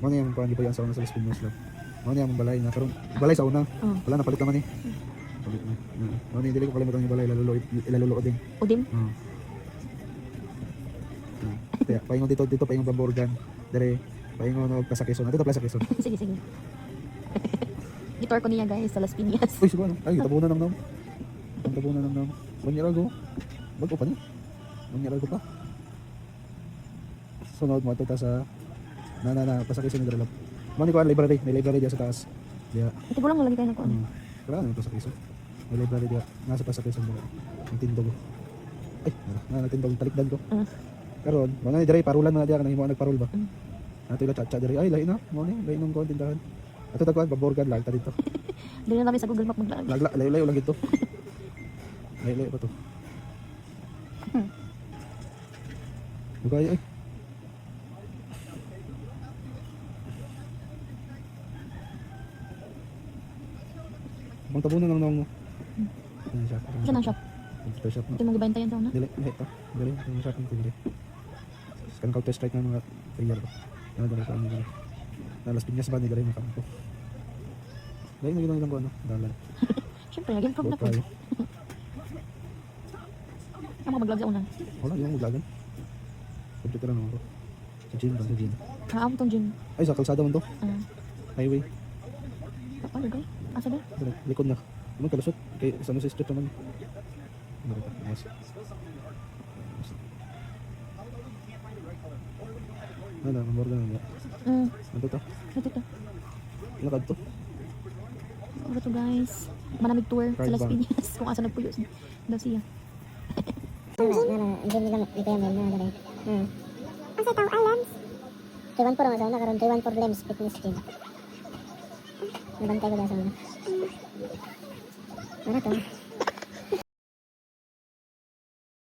Ano yung kuan gipayan sa una sa Las Piñas lang. Ano yung balay na karon balay sa una. Wala na palit naman eh. Palit na. Ano yung dili ko kalimutan yung balay ilalulo din. Udim? Kaya paingon dito paingon Bamborgan. Dire paingon og Pasaqueson. Dito Plaza Quezon. Sige, sige. Gitor ko niya guys sa Las Piñas. Uy, siguro. Ay, tabunan ng nam. Ang tabunan ng nam. 1 year ago. Bago pa ni. 1 year ago pa. Sunod mo ito ta sa Pasaqueson ng Dralab. Mani ko ang library. May library diya sa taas. Diya. Ito gulang mo lagi kayo na ko. Wala na Pasaqueson. May library diya. Nasa Pasaqueson diya. Ang tindog. Ay, nagtindog. Talikdan ko. Karon, mga ni dire parulan na diya kanang himo nagparul ba. Ato ila chat dire. Ay, lahi na. Mo ni, lahi nung tindahan. Ato tagkuan Bamborgan lag ta dito. Dili na kami sa Google Map maglaan. Layo-layo lang ito. Layo-layo pa to. Bukay ay. Bang tabunan lang nang mo. Ano siya? Isa na shop. Computer shop na. Ito mong gibantayan taon na. Dili, ito. Dili, yung shop ng dili. Kan counter strike ng mga player ko. Ano dali sa ano. Na Las Piñas ba ni dali ng kampo. Dahil na lang ko ano, dalan. Siyempre, naging prog na po. Tayo. Ang mga mag-vlog sa una. Wala, yung maglagan. Computer lang ako. Sa gym ba? Sa gym. Kaam tong gym. Ay, sa kalsada man to. Highway. Ano ba? Asa ba? Dali, likod na. Ano kalusot? Kay San Jose Street naman. Ano ba? Yes. Ano, Bamborgan na. Ano to? Ito. Ilakad to. Ano to guys? Manamig tour sa Right Las back. Piñas. Kung asa nagpuyo daw siya. Hindi nila ito yung na dali. Ang sa tao alams. 314 ang sa una karon 314 Lems Fitness Gym. Nabantay ko dahil sa una. Ano to?